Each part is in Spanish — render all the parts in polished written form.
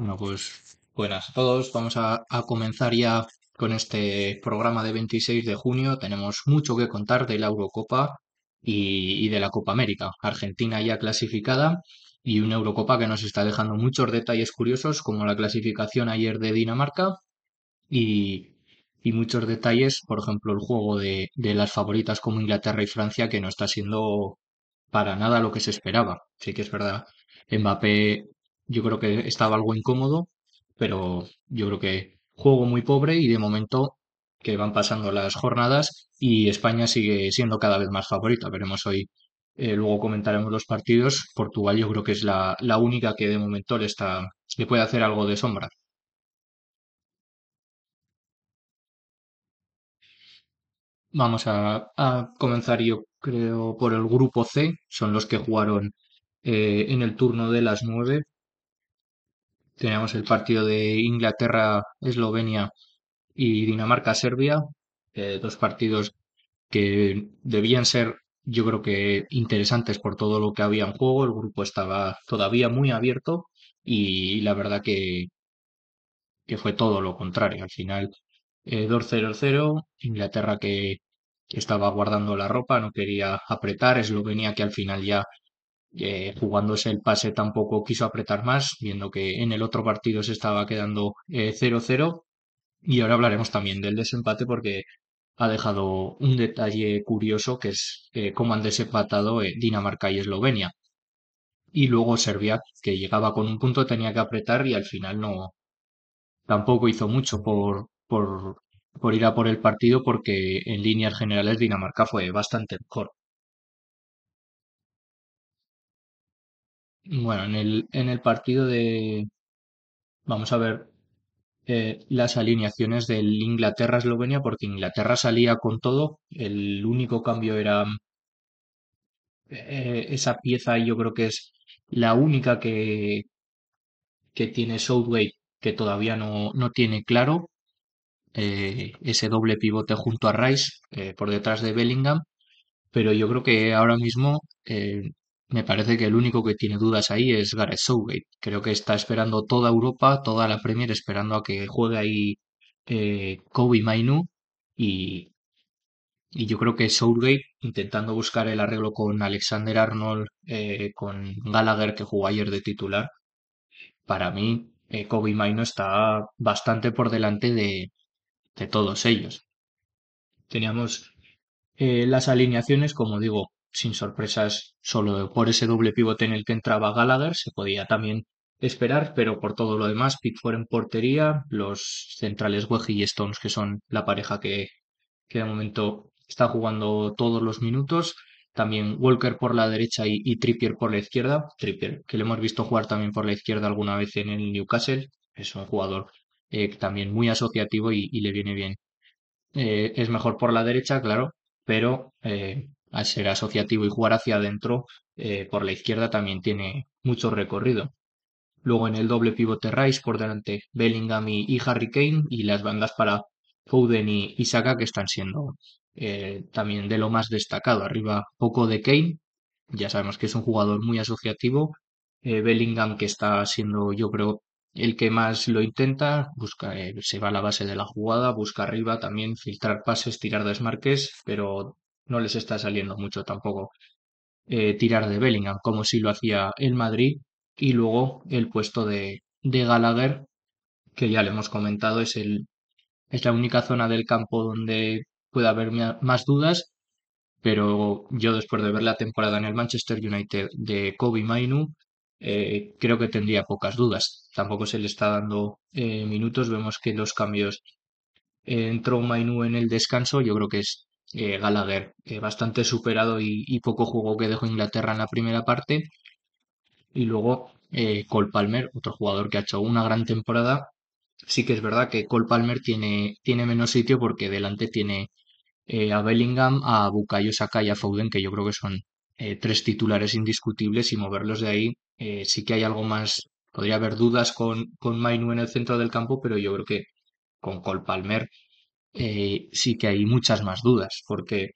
Bueno, pues buenas a todos. Vamos a comenzar ya con este programa de 26 de junio. Tenemos mucho que contar de la Eurocopa y de la Copa América. Argentina ya clasificada y una Eurocopa que nos está dejando muchos detalles curiosos, como la clasificación ayer de Dinamarca y, y muchos detalles, por ejemplo, el juego de las favoritas como Inglaterra y Francia, que no está siendo para nada lo que se esperaba. Sí que es verdad. Mbappé, yo creo que estaba algo incómodo, pero yo creo que juego muy pobre y de momento que van pasando las jornadas y España sigue siendo cada vez más favorita. Veremos hoy, luego comentaremos los partidos. Portugal yo creo que es la única que de momento le puede hacer algo de sombra. Vamos a comenzar, yo creo, por el grupo C. Son los que jugaron en el turno de las 9. Teníamos el partido de Inglaterra-Eslovenia y Dinamarca-Serbia. Dos partidos que debían ser, yo creo que interesantes por todo lo que había en juego. El grupo estaba todavía muy abierto y la verdad que fue todo lo contrario. Al final, 2-0-0, Inglaterra que estaba guardando la ropa, no quería apretar, Eslovenia que al final ya jugándose el pase tampoco quiso apretar más, viendo que en el otro partido se estaba quedando 0-0. Y ahora hablaremos también del desempate porque ha dejado un detalle curioso que es cómo han desempatado Dinamarca y Eslovenia. Y luego Serbia, que llegaba con un punto, tenía que apretar y al final no tampoco hizo mucho por ir a por el partido porque en líneas generales Dinamarca fue bastante mejor. Bueno, en el partido vamos a ver las alineaciones del Inglaterra-Eslovenia, porque Inglaterra salía con todo. El único cambio era esa pieza, y yo creo que es la única que tiene Southgate, que todavía no tiene claro. Ese doble pivote junto a Rice por detrás de Bellingham, pero yo creo que ahora mismo me parece que el único que tiene dudas ahí es Gareth Southgate. Creo que está esperando toda Europa, toda la Premier, esperando a que juegue ahí Kobe Mainu y, y yo creo que Southgate intentando buscar el arreglo con Alexander Arnold, con Gallagher que jugó ayer de titular. Para mí, Kobe Mainu está bastante por delante de todos ellos. Teníamos las alineaciones, como digo, sin sorpresas, solo por ese doble pivote en el que entraba Gallagher, se podía también esperar, pero por todo lo demás, Pickford en portería, los centrales Weghie y Stones, que son la pareja que de momento está jugando todos los minutos. También Walker por la derecha y Trippier por la izquierda. Trippier, que le hemos visto jugar también por la izquierda alguna vez en el Newcastle. Es un jugador también muy asociativo y le viene bien. Es mejor por la derecha, claro, pero al ser asociativo y jugar hacia adentro, por la izquierda también tiene mucho recorrido. Luego en el doble pivote Rice por delante Bellingham y Harry Kane y las bandas para Foden y Saka que están siendo también de lo más destacado. Arriba poco de Kane, ya sabemos que es un jugador muy asociativo. Bellingham que está siendo yo creo el que más lo intenta, busca, se va a la base de la jugada, busca arriba también filtrar pases, tirar desmarques, pero no les está saliendo mucho tampoco tirar de Bellingham, como si lo hacía el Madrid. Y luego el puesto de Gallagher, que ya le hemos comentado, es la única zona del campo donde puede haber más dudas, pero yo después de ver la temporada en el Manchester United de Kobe Mainu, creo que tendría pocas dudas. Tampoco se le está dando minutos, vemos que los cambios entró Mainu en el descanso, yo creo que es Gallagher bastante superado y poco juego que dejó Inglaterra en la primera parte. Y luego Cole Palmer, otro jugador que ha hecho una gran temporada. Sí que es verdad que Cole Palmer tiene menos sitio porque delante tiene a Bellingham, a Bukayo Saka y a Foden, que yo creo que son tres titulares indiscutibles y moverlos de ahí sí que hay algo más. Podría haber dudas con Mainu en el centro del campo, pero yo creo que con Cole Palmer sí que hay muchas más dudas, porque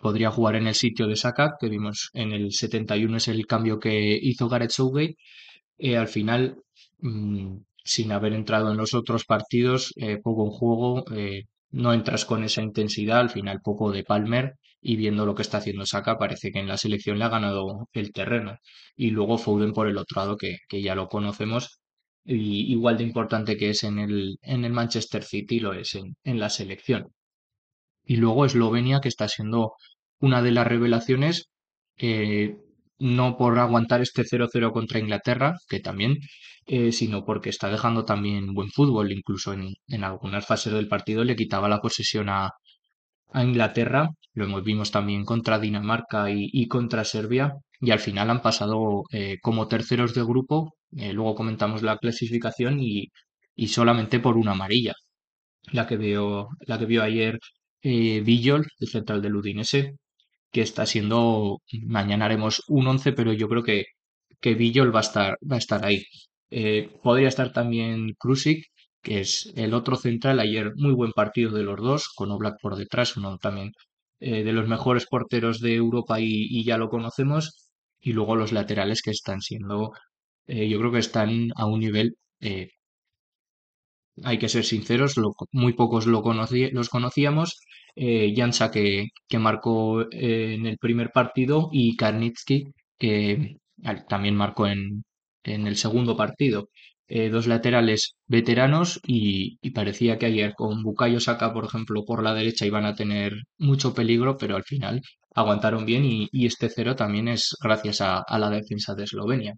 podría jugar en el sitio de Saka, que vimos en el 71 es el cambio que hizo Gareth Southgate. Al final sin haber entrado en los otros partidos, poco en juego, no entras con esa intensidad, al final poco de Palmer y viendo lo que está haciendo Saka parece que en la selección le ha ganado el terreno. Y luego Foden por el otro lado, que ya lo conocemos, y igual de importante que es en el Manchester City, lo es en la selección. Y luego Eslovenia, que está siendo una de las revelaciones, eh, no por aguantar este 0-0 contra Inglaterra, que también, sino porque está dejando también buen fútbol. Incluso en algunas fases del partido le quitaba la posesión a Inglaterra. Lo hemos vimos también contra Dinamarca y contra Serbia. Y al final han pasado como terceros de grupo. Luego comentamos la clasificación y solamente por una amarilla la que vio ayer Villol, el central del Udinese, que está siendo, mañana haremos un 11 pero yo creo que Villol va a estar ahí. Podría estar también Krusik, que es el otro central, ayer muy buen partido de los dos, con Oblak por detrás, uno también de los mejores porteros de Europa y ya lo conocemos, y luego los laterales que están siendo, yo creo que están a un nivel hay que ser sinceros, muy pocos los conocíamos. Jansa que marcó en el primer partido y Karnitsky que también marcó en el segundo partido. Dos laterales veteranos y parecía que ayer con Bukayo Saka, por ejemplo, por la derecha iban a tener mucho peligro, pero al final aguantaron bien y este cero también es gracias a la defensa de Eslovenia.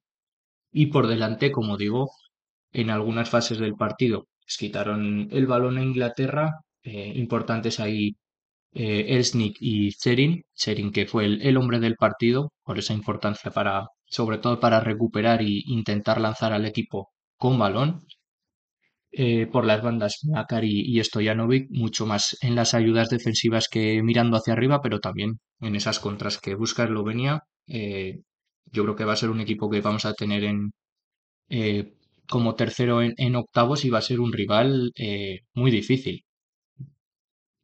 Y por delante, como digo, en algunas fases del partido les quitaron el balón a Inglaterra, importantes ahí Elsnik y Zerin que fue el hombre del partido por esa importancia sobre todo para recuperar e intentar lanzar al equipo con balón. Por las bandas Makari y Stojanovic, mucho más en las ayudas defensivas que mirando hacia arriba, pero también en esas contras que busca Eslovenia. Yo creo que va a ser un equipo que vamos a tener eh, como tercero en octavos y va a ser un rival muy difícil.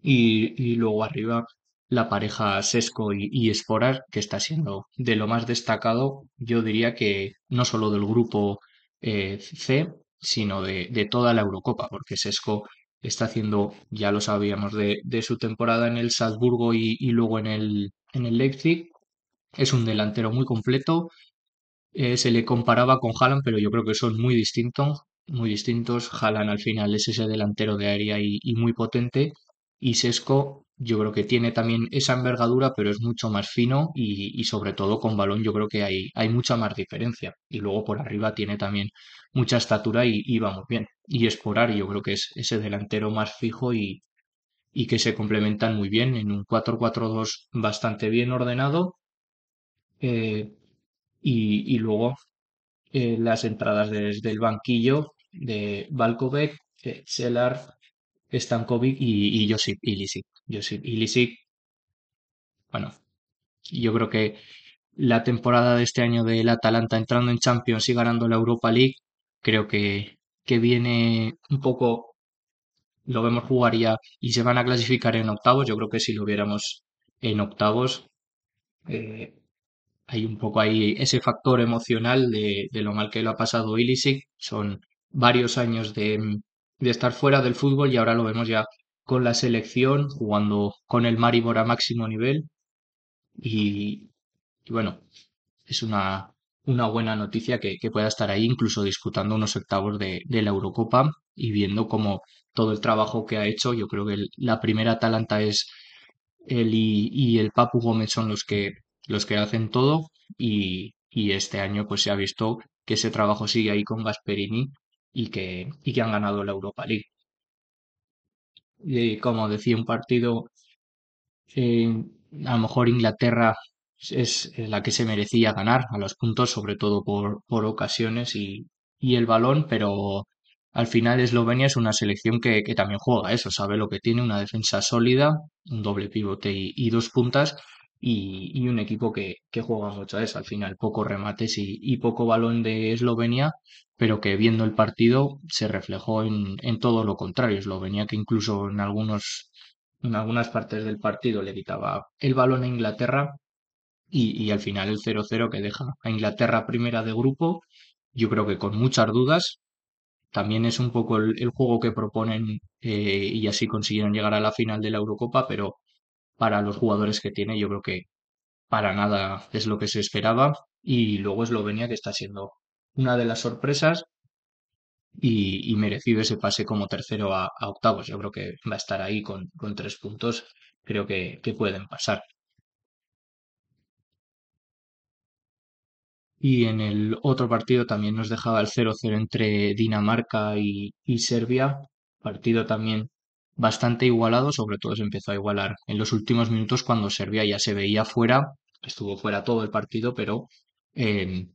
Y luego arriba la pareja Sesco y Sporar, que está siendo de lo más destacado, yo diría que no solo del grupo C, sino de toda la Eurocopa, porque Sesco está haciendo, ya lo sabíamos, de su temporada en el Salzburgo y luego en el Leipzig. Es un delantero muy completo, se le comparaba con Haaland, pero yo creo que son muy distintos, muy distintos. Haaland al final es ese delantero de área y muy potente. Y Sesco yo creo que tiene también esa envergadura, pero es mucho más fino y sobre todo con balón yo creo que hay mucha más diferencia. Y luego por arriba tiene también mucha estatura y vamos bien. Y Sporar yo creo que es ese delantero más fijo y que se complementan muy bien en un 4-4-2 bastante bien ordenado. eh, y luego las entradas desde el banquillo de Valkovec, Selar, Stankovic y Josip Ilicic. Josip Ilicic, bueno, yo creo que la temporada de este año del Atalanta entrando en Champions y ganando la Europa League, creo que viene un poco, lo vemos jugar ya y se van a clasificar en octavos. Yo creo que si lo viéramos en octavos, eh, hay un poco ahí ese factor emocional de lo mal que lo ha pasado Ilicic. Son varios años de estar fuera del fútbol y ahora lo vemos ya con la selección, jugando con el Maribor a máximo nivel. Y bueno, es una buena noticia que pueda estar ahí, incluso disputando unos octavos de la Eurocopa y viendo como todo el trabajo que ha hecho. Yo creo que la primera Atalanta es él y el Papu Gómez son los que hacen todo y este año pues se ha visto que ese trabajo sigue ahí con Gasperini y que han ganado la Europa League. Y como decía, un partido eh, a lo mejor Inglaterra es la que se merecía ganar a los puntos, sobre todo por ocasiones y el balón, pero al final Eslovenia es una selección que también juega eso, sabe lo que tiene, una defensa sólida, un doble pivote y dos puntas, y un equipo que juega mucho a eso. Al final, pocos remates y poco balón de Eslovenia, pero que viendo el partido se reflejó en todo lo contrario. Eslovenia que incluso en algunas partes del partido le quitaba el balón a Inglaterra y al final el 0-0 que deja a Inglaterra primera de grupo yo creo que con muchas dudas. También es un poco el juego que proponen y así consiguieron llegar a la final de la Eurocopa, pero para los jugadores que tiene, yo creo que para nada es lo que se esperaba. Y luego Eslovenia, que está siendo una de las sorpresas y merecido ese pase como tercero a octavos. Yo creo que va a estar ahí con 3 puntos. Creo que pueden pasar. Y en el otro partido también nos dejaba el 0-0 entre Dinamarca y Serbia. Partido también bastante igualado, sobre todo se empezó a igualar en los últimos minutos cuando Serbia ya se veía fuera, estuvo fuera todo el partido, pero eh,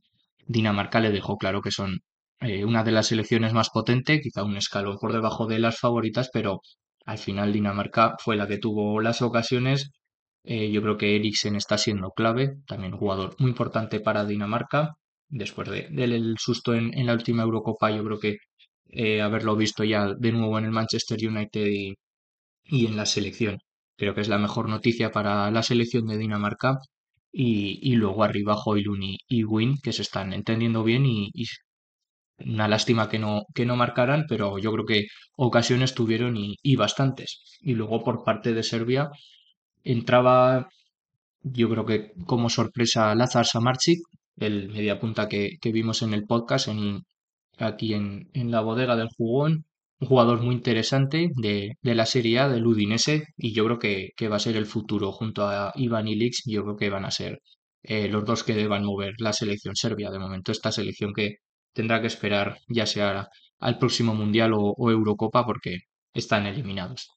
Dinamarca le dejó claro que son una de las selecciones más potentes, quizá un escalón por debajo de las favoritas, pero al final Dinamarca fue la que tuvo las ocasiones. Yo creo que Eriksen está siendo clave, también un jugador muy importante para Dinamarca. Después del susto en la última Eurocopa, yo creo que haberlo visto ya de nuevo en el Manchester United y en la selección, creo que es la mejor noticia para la selección de Dinamarca. Y luego arriba Højlund y Win, que se están entendiendo bien y una lástima que no marcaran, pero yo creo que ocasiones tuvieron y bastantes. Y luego por parte de Serbia entraba, yo creo que como sorpresa, Lazar Samardzic, el mediapunta que vimos en el podcast, aquí en la bodega del jugón, un jugador muy interesante de la Serie A del Udinese, y yo creo que va a ser el futuro junto a Ivan Ilić. Yo creo que van a ser los dos que deban mover la selección serbia. De momento, esta selección que tendrá que esperar ya sea al próximo Mundial o Eurocopa porque están eliminados.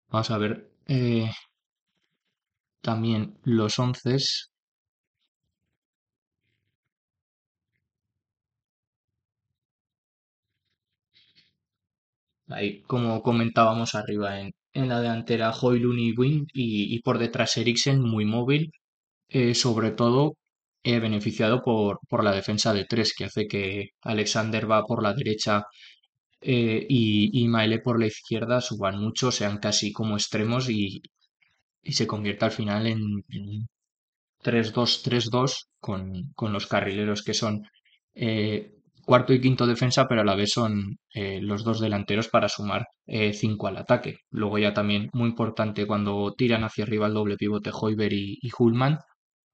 Vamos a ver también los 11. Ahí, como comentábamos arriba en la delantera, Højlund y Wind y por detrás Eriksen, muy móvil, sobre todo beneficiado por la defensa de tres, que hace que Alexander va por la derecha y Maele por la izquierda suban mucho, sean casi como extremos y se convierta al final en 3-2-3-2 con los carrileros que son cuarto y quinto defensa, pero a la vez son los dos delanteros para sumar 5 al ataque. Luego ya también muy importante cuando tiran hacia arriba el doble pivote Højbjerg y Hulman.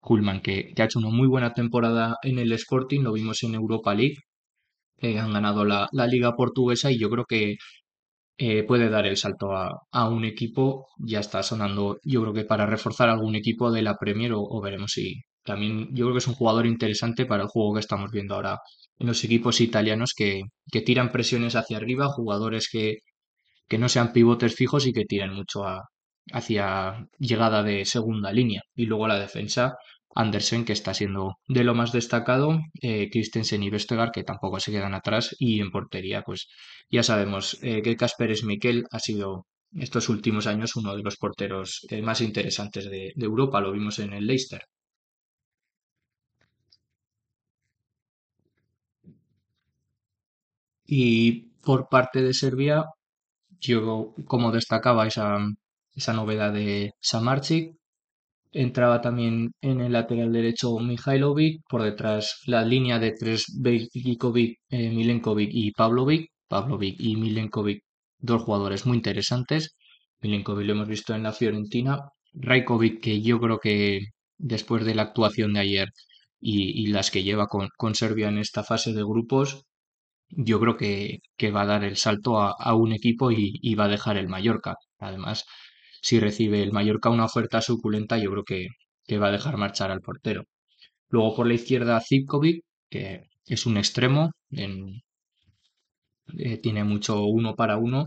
Hulman que ha hecho una muy buena temporada en el Sporting, lo vimos en Europa League, han ganado la Liga Portuguesa y yo creo que puede dar el salto a un equipo. Ya está sonando, yo creo que para reforzar algún equipo de la Premier o veremos si también, yo creo que es un jugador interesante para el juego que estamos viendo ahora en los equipos italianos que tiran presiones hacia arriba, jugadores que no sean pivotes fijos y que tiren mucho hacia llegada de segunda línea. Y luego la defensa, Andersen, que está siendo de lo más destacado, Christensen y Vestergaard, que tampoco se quedan atrás, y en portería, pues ya sabemos que Kasper Schmeichel ha sido estos últimos años uno de los porteros más interesantes de Europa, lo vimos en el Leicester. Y por parte de Serbia, yo como destacaba esa novedad de Samardzic. Entraba también en el lateral derecho Mihailovic, por detrás la línea de tres Veljkovic, Milenkovic y Pavlovic. Pavlovic y Milenkovic, dos jugadores muy interesantes. Milenkovic lo hemos visto en la Fiorentina. Rajkovic, que yo creo que después de la actuación de ayer y las que lleva con Serbia en esta fase de grupos, yo creo que va a dar el salto a un equipo y va a dejar el Mallorca. Además, si recibe el Mallorca una oferta suculenta, yo creo que va a dejar marchar al portero. Luego por la izquierda Zivkovic, que es un extremo, tiene mucho uno para uno,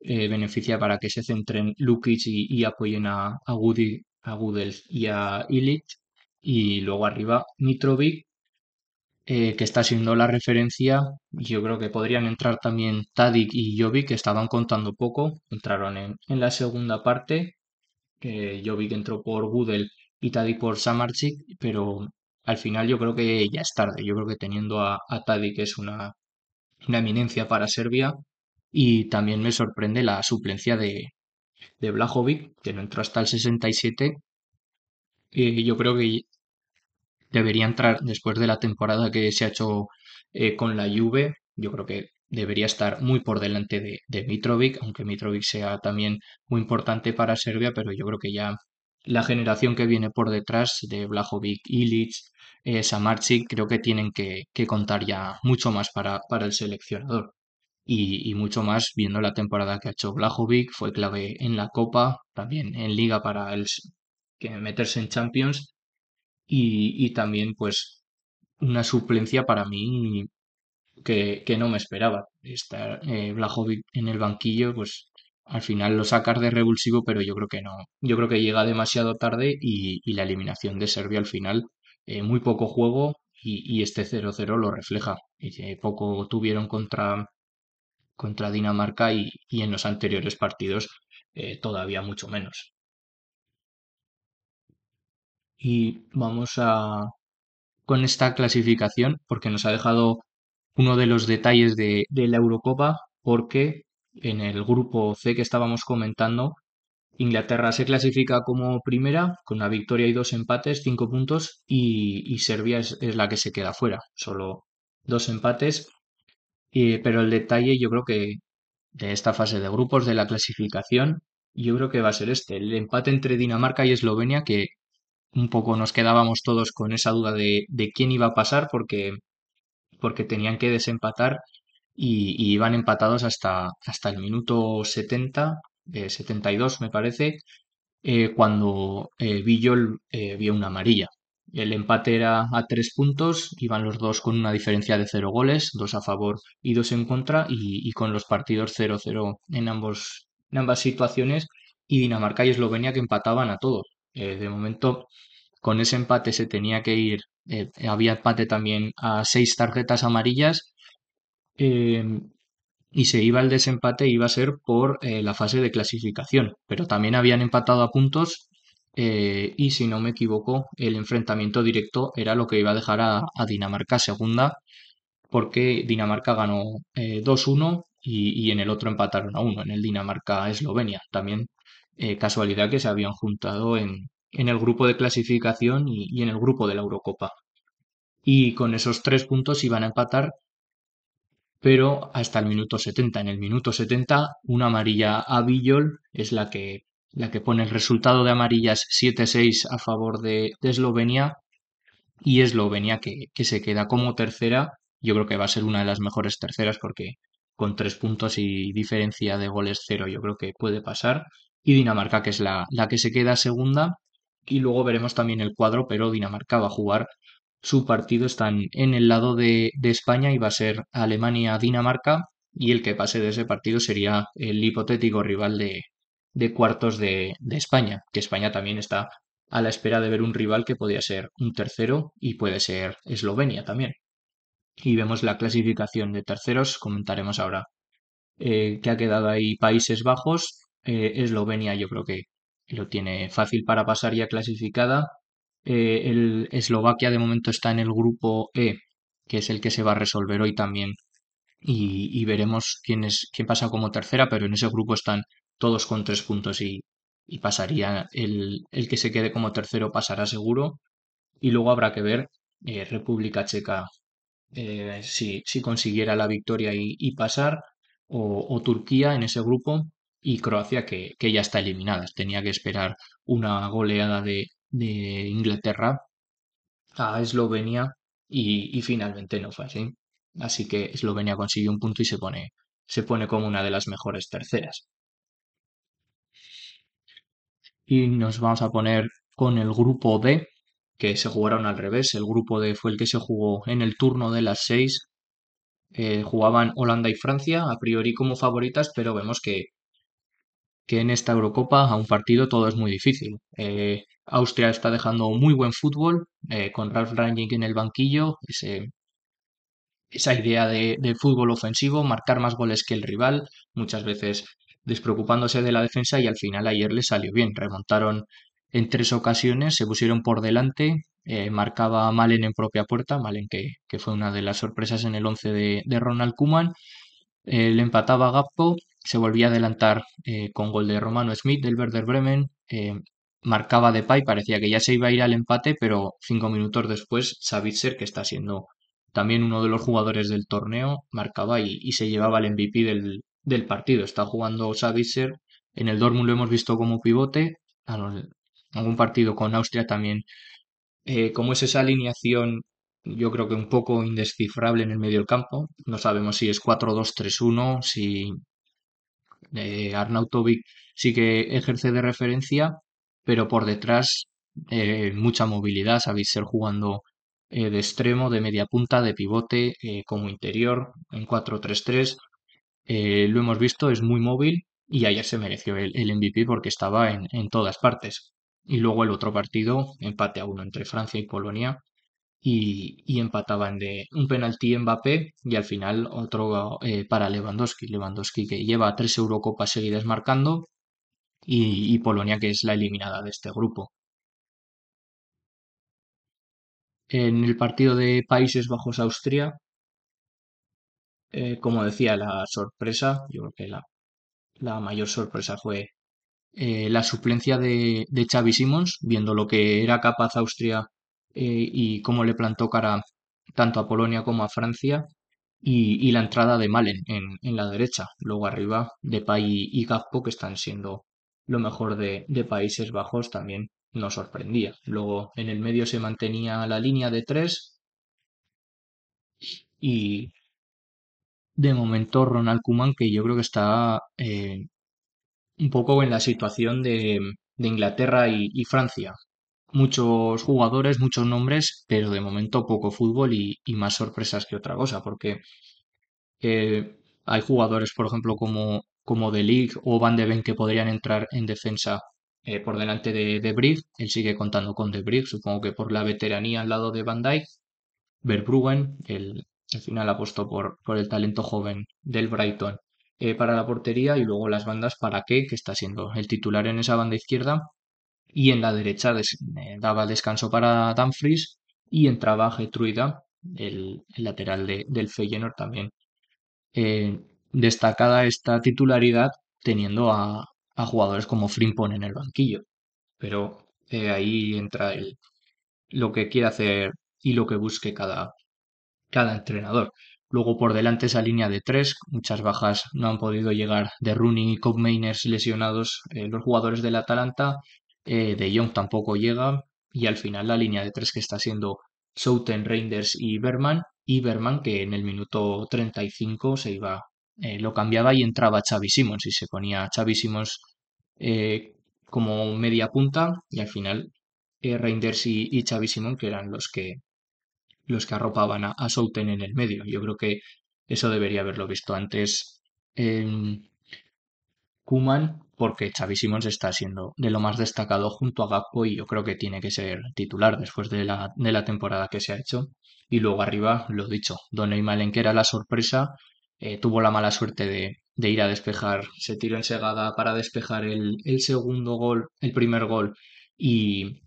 beneficia para que se centren Lukic y apoyen a Gudel y a Ilic. Y luego arriba Mitrovic, que está siendo la referencia. Yo creo que podrían entrar también Tadic y Jovic, que estaban contando poco. Entraron en la segunda parte. Jovic entró por Gudel y Tadic por Samardzic, pero al final yo creo que ya es tarde. Yo creo que teniendo a Tadic, que es una eminencia para Serbia, y también me sorprende la suplencia de Vlahovic, que no entró hasta el 67. Yo creo que debería entrar después de la temporada que se ha hecho con la Juve. Yo creo que debería estar muy por delante de Mitrovic, aunque Mitrovic sea también muy importante para Serbia, pero yo creo que ya la generación que viene por detrás de Vlahovic, Ilic, Samardzic, creo que tienen que contar ya mucho más para el seleccionador. Y mucho más viendo la temporada que ha hecho Vlahovic, fue clave en la Copa, también en Liga para que meterse en Champions y también pues una suplencia para mí que no me esperaba. Estar Vlahovic en el banquillo, pues al final lo sacas de revulsivo, pero yo creo que no. Yo creo que llega demasiado tarde y la eliminación de Serbia al final, muy poco juego y este 0-0 lo refleja. Poco tuvieron contra Dinamarca y en los anteriores partidos todavía mucho menos. Y vamos con esta clasificación porque nos ha dejado uno de los detalles de la Eurocopa porque en el grupo C que estábamos comentando, Inglaterra se clasifica como primera con una victoria y dos empates, 5 puntos, y Serbia es la que se queda fuera, solo dos empates. Pero el detalle yo creo que de esta fase de grupos de la clasificación, yo creo que va a ser el empate entre Dinamarca y Eslovenia, que un poco nos quedábamos todos con esa duda de quién iba a pasar porque tenían que desempatar y iban empatados hasta el minuto 70, 72 me parece, cuando Villol vio una amarilla. El empate era a 3 puntos, iban los dos con una diferencia de 0 goles, dos a favor y dos en contra, y con los partidos 0-0 en ambas situaciones, y Dinamarca y Eslovenia que empataban a todo. De momento, con ese empate se tenía que ir, había empate también a 6 tarjetas amarillas, eh, y se iba el desempate, iba a ser por la fase de clasificación, pero también habían empatado a puntos, y si no me equivoco, el enfrentamiento directo era lo que iba a dejar a Dinamarca segunda, porque Dinamarca ganó 2-1 y en el otro empataron a uno, en el Dinamarca-Eslovenia. También casualidad que se habían juntado en el grupo de clasificación y en el grupo de la Eurocopa. Y con esos 3 puntos iban a empatar pero hasta el minuto 70. En el minuto 70, una amarilla a Villol es la que pone el resultado de amarillas 7-6 a favor de Eslovenia y Eslovenia que se queda como tercera. Yo creo que va a ser una de las mejores terceras porque con 3 puntos y diferencia de goles cero yo creo que puede pasar. Y Dinamarca que es la que se queda segunda. Y luego veremos también el cuadro, pero Dinamarca va a jugar su partido, están en el lado de España y va a ser Alemania-Dinamarca y el que pase de ese partido sería el hipotético rival de cuartos de España, que España también está a la espera de ver un rival que podría ser un tercero y puede ser Eslovenia también. Y vemos la clasificación de terceros, comentaremos ahora que ha quedado ahí Países Bajos, Eslovenia yo creo que lo tiene fácil para pasar ya clasificada. El Eslovaquia de momento está en el grupo E, que es el que se va a resolver hoy también. Y veremos quién pasa como tercera, pero en ese grupo están todos con 3 puntos y pasaría el que se quede como tercero pasará seguro. Y luego habrá que ver República Checa si consiguiera la victoria y pasar, o Turquía en ese grupo y Croacia que ya está eliminada. Tenía que esperar una goleada de Inglaterra a Eslovenia y finalmente no fue así. Así que Eslovenia consiguió un punto y se pone como una de las mejores terceras. Y nos vamos a poner con el grupo D, que se jugaron al revés. El grupo D fue el que se jugó en el turno de las 6. Jugaban Holanda y Francia a priori como favoritas, pero vemos que en esta Eurocopa a un partido todo es muy difícil. Austria está dejando muy buen fútbol, con Ralf Rangnick en el banquillo, esa idea de fútbol ofensivo, marcar más goles que el rival, muchas veces despreocupándose de la defensa y al final ayer les salió bien. Remontaron en 3 ocasiones, se pusieron por delante, marcaba Malen en propia puerta, Malen que fue una de las sorpresas en el 11 de Ronald Koeman, le empataba Gakpo, se volvía a adelantar con gol de Romano Smith del Werder Bremen, marcaba Depay, parecía que ya se iba a ir al empate, pero 5 minutos después Savitzer, que está siendo también uno de los jugadores del torneo, marcaba y se llevaba el MVP del partido. Está jugando Savitzer, en el Dortmund lo hemos visto como pivote, a los- algún partido con Austria también. Como es esa alineación, yo creo que un poco indescifrable en el medio del campo. No sabemos si es 4-2-3-1, si Arnautovic sí que ejerce de referencia, pero por detrás mucha movilidad, sabéis ser jugando de extremo, de media punta, de pivote, como interior, en 4-3-3. Lo hemos visto, es muy móvil y ayer se mereció el MVP porque estaba en todas partes. Y luego el otro partido, empate a uno entre Francia y Polonia, y empataban de un penalti Mbappé y al final otro para Lewandowski. Lewandowski que lleva 3 Eurocopas seguidas marcando y Polonia que es la eliminada de este grupo. En el partido de Países Bajos-Austria, como decía, la sorpresa, yo creo que la mayor sorpresa fue la suplencia de Xavi Simons, viendo lo que era capaz Austria y cómo le plantó cara tanto a Polonia como a Francia, y la entrada de Malen en la derecha. Luego arriba Depay y Gakpo, que están siendo lo mejor de Países Bajos, también nos sorprendía. Luego en el medio se mantenía la línea de tres y de momento Ronald Koeman, que yo creo que está un poco en la situación de Inglaterra y Francia. Muchos jugadores, muchos nombres, pero de momento poco fútbol y más sorpresas que otra cosa, porque hay jugadores, por ejemplo, como De Ligt o Van de Ven que podrían entrar en defensa por delante de Brig. Él sigue contando con De Brig, supongo que por la veteranía al lado de Van Dijk. Verbruggen, al final apostó por el talento joven del Brighton para la portería y luego las bandas para que está siendo el titular en esa banda izquierda y en la derecha daba descanso para Dumfries y entraba Getruida, el lateral del Feyenoord también. Destacada esta titularidad teniendo a jugadores como Frimpong en el banquillo, pero ahí entra lo que quiere hacer y lo que busque cada entrenador. Luego por delante esa línea de tres, muchas bajas no han podido llegar de Rooney y Koopmeiners lesionados, los jugadores del Atalanta, de Jong tampoco llega y al final la línea de tres que está siendo Souten, Reinders y Berman que en el minuto 35 se iba, lo cambiaba y entraba Xavi Simons y se ponía Xavi Simons eh, como media punta y al final Reinders y Xavi Simons que eran los que arropaban a Souten en el medio. Yo creo que eso debería haberlo visto antes en Koeman, porque Xavi Simons está siendo de lo más destacado junto a Gakpo y yo creo que tiene que ser titular después de la temporada que se ha hecho. Y luego arriba, lo dicho, Don Malen, que era la sorpresa, tuvo la mala suerte de ir a despejar, se tiró en segada para despejar el segundo gol, el primer gol, y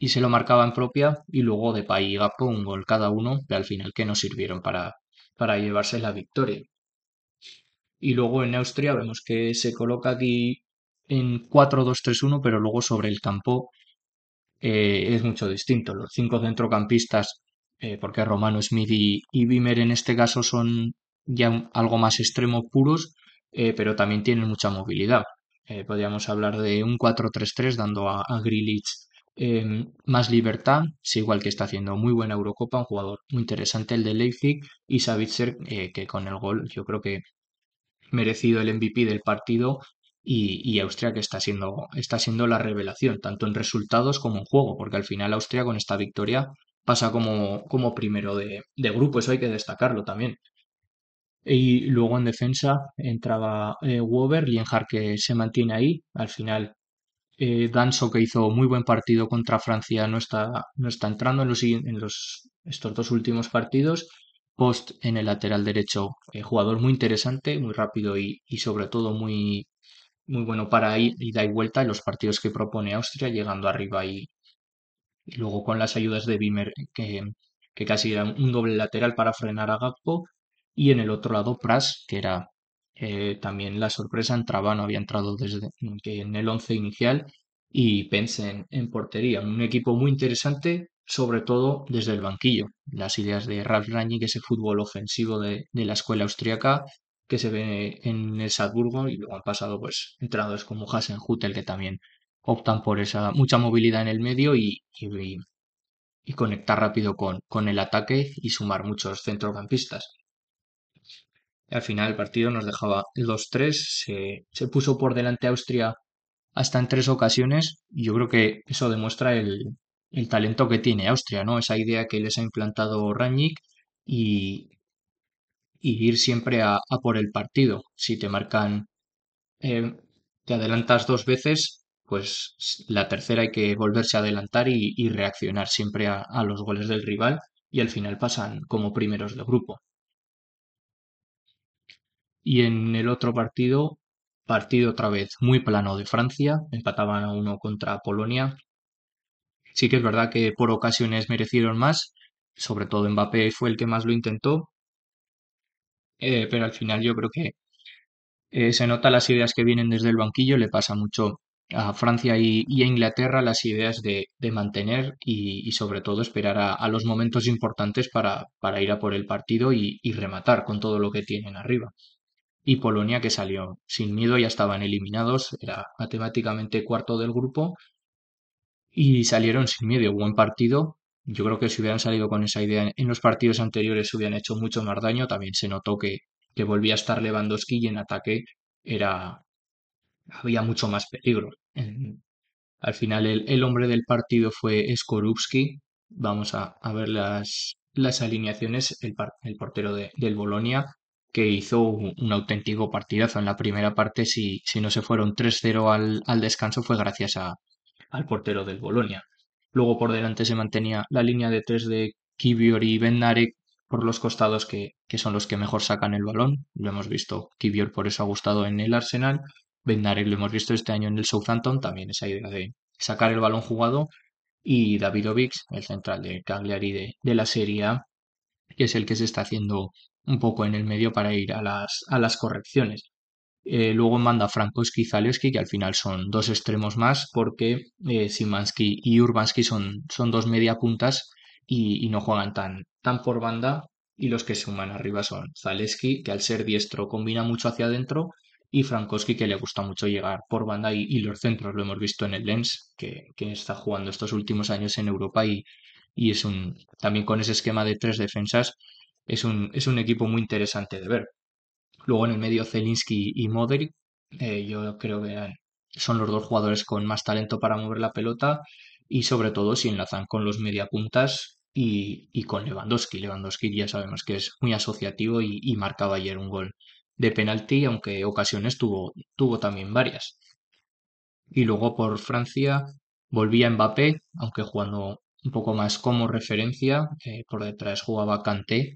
se lo marcaba en propia, y luego Depay y Gakpo un gol cada uno, pero al final que no sirvieron para llevarse la victoria. Y luego en Austria vemos que se coloca aquí en 4-2-3-1, pero luego sobre el campo es mucho distinto. Los cinco centrocampistas, porque Romano, Smith y Wimmer en este caso son ya algo más extremo puros, pero también tienen mucha movilidad. Podríamos hablar de un 4-3-3 dando a Grealish más libertad, es igual que está haciendo muy buena Eurocopa, un jugador muy interesante el de Leipzig y Savitzer, que con el gol yo creo que merecido el MVP del partido y Austria que está siendo la revelación, tanto en resultados como en juego, porque al final Austria con esta victoria pasa como primero de grupo, eso hay que destacarlo también. Y luego en defensa entraba Weber, Lienhard que se mantiene ahí, al final Danso que hizo muy buen partido contra Francia no está entrando estos dos últimos partidos. Post en el lateral derecho, jugador muy interesante, muy rápido y sobre todo muy bueno para ida y vuelta en los partidos que propone Austria, llegando arriba y luego con las ayudas de Wimmer, que casi era un doble lateral para frenar a Gakpo. Y en el otro lado, Pras, que era también la sorpresa, entraba, no había entrado desde que en el once inicial y Pence en portería. Un equipo muy interesante, sobre todo desde el banquillo. Las ideas de Ralf Rangnick, ese fútbol ofensivo de la escuela austríaca que se ve en el Salzburgo, y luego han pasado pues entrenadores como Hasenhüttl, que también optan por esa mucha movilidad en el medio y conectar rápido con el ataque y sumar muchos centrocampistas. Al final el partido nos dejaba 2-3, se puso por delante Austria hasta en 3 ocasiones, y yo creo que eso demuestra el talento que tiene Austria, ¿no? Esa idea que les ha implantado Rangnick y, y ir siempre a por el partido. Si te marcan, eh, te adelantas 2 veces, pues la tercera hay que volverse a adelantar y reaccionar siempre a los goles del rival, y al final pasan como primeros de grupo. Y en el otro partido, partido otra vez muy plano de Francia, empataban a uno contra Polonia. Sí que es verdad que por ocasiones merecieron más, sobre todo Mbappé fue el que más lo intentó, pero al final yo creo que se nota las ideas que vienen desde el banquillo, le pasa mucho a Francia y a Inglaterra las ideas de mantener y sobre todo esperar a los momentos importantes para ir a por el partido y rematar con todo lo que tienen arriba. Y Polonia, que salió sin miedo, ya estaban eliminados, era matemáticamente cuarto del grupo y salieron sin miedo. Buen partido. Yo creo que si hubieran salido con esa idea en los partidos anteriores se hubieran hecho mucho más daño. También se notó que volvía a estar Lewandowski y en ataque era, había mucho más peligro. Al final el hombre del partido fue Skorupski. Vamos a ver las alineaciones. El portero del Bolonia, que hizo un auténtico partidazo en la primera parte. Si no se fueron 3-0 al descanso fue gracias al portero del Bolonia. Luego por delante se mantenía la línea de tres de Kivior y Bednarek por los costados, que son los que mejor sacan el balón. Lo hemos visto, Kivior por eso ha gustado en el Arsenal. Bednarek lo hemos visto este año en el Southampton, también esa idea de sacar el balón jugado. Y Davidovic, el central de Cagliari de la Serie A, que es el que se está haciendo un poco en el medio para ir a las correcciones. Luego manda Frankowski y Zalewski, que al final son dos extremos más, porque Szymański y Urbanski son dos media puntas y no juegan tan por banda. Y los que suman arriba son Zalewski, que al ser diestro combina mucho hacia adentro, y Frankowski, que le gusta mucho llegar por banda y los centros. Lo hemos visto en el Lens, que está jugando estos últimos años en Europa y también con ese esquema de tres defensas, es un equipo muy interesante de ver. Luego en el medio Zelinski y Modric, yo creo que son los dos jugadores con más talento para mover la pelota y sobre todo si enlazan con los mediapuntas y con Lewandowski. Lewandowski ya sabemos que es muy asociativo y marcaba ayer un gol de penalti, aunque ocasiones tuvo también varias. Y luego por Francia volvía Mbappé, aunque jugando un poco más como referencia. Por detrás jugaba Kanté,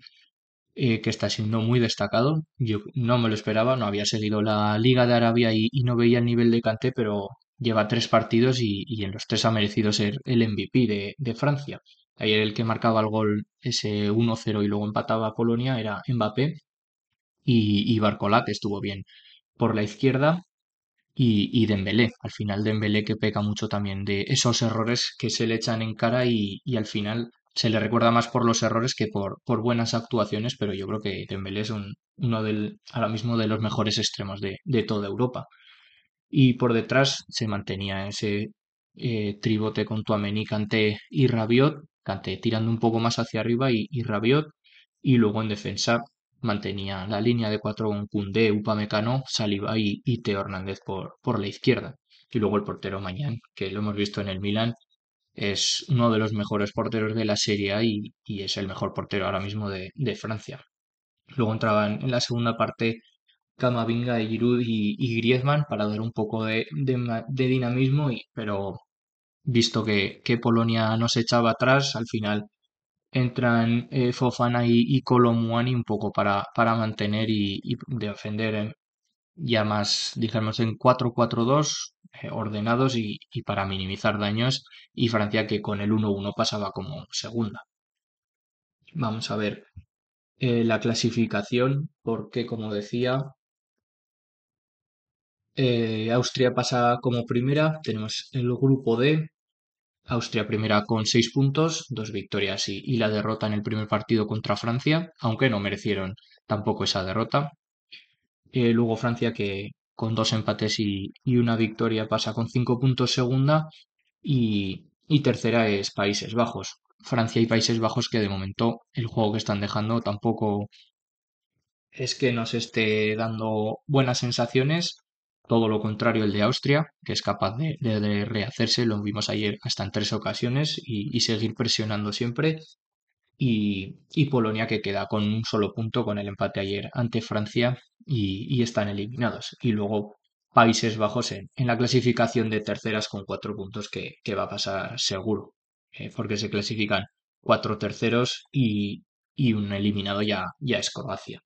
que está siendo muy destacado. Yo no me lo esperaba, no había seguido la Liga de Arabia y no veía el nivel de Kanté, pero lleva 3 partidos y en los tres ha merecido ser el MVP de Francia. Ayer el que marcaba el gol ese 1-0 y luego empataba a Polonia era Mbappé, y Barcola, que estuvo bien por la izquierda, y Dembélé. Al final Dembélé, que peca mucho también de esos errores que se le echan en cara y al final se le recuerda más por los errores que por buenas actuaciones, pero yo creo que Dembélé es uno ahora mismo de los mejores extremos de toda Europa. Y por detrás se mantenía ese tribote con Tchouaméni, Kanté y Rabiot, Kanté tirando un poco más hacia arriba y Rabiot, y luego en defensa mantenía la línea de cuatro con Koundé, Upamecano, Saliba y Teo Hernández por la izquierda. Y luego el portero Mañán, que lo hemos visto en el Milan, es uno de los mejores porteros de la Serie A y es el mejor portero ahora mismo de Francia. Luego entraban en la segunda parte Camavinga, Giroud y Griezmann para dar un poco de dinamismo, pero visto que Polonia no se echaba atrás, al final entran Fofana y Kolo Muani un poco para mantener y defender ya más, digamos, en 4-4-2, ordenados y para minimizar daños, y Francia, que con el 1-1 pasaba como segunda. Vamos a ver la clasificación, porque como decía, Austria pasa como primera. Tenemos el grupo D. Austria primera con 6 puntos, dos victorias y la derrota en el primer partido contra Francia, aunque no merecieron tampoco esa derrota. Luego Francia que con dos empates y una victoria pasa con 5 puntos segunda y tercera es Países Bajos. Francia y Países Bajos que de momento el juego que están dejando tampoco es que nos esté dando buenas sensaciones. Todo lo contrario el de Austria, que es capaz de rehacerse, lo vimos ayer hasta en 3 ocasiones y seguir presionando siempre. Y Polonia que queda con un solo punto con el empate ayer ante Francia y están eliminados. Y luego Países Bajos en la clasificación de terceras con 4 puntos que va a pasar seguro, porque se clasifican 4 terceros y un eliminado ya es Croacia.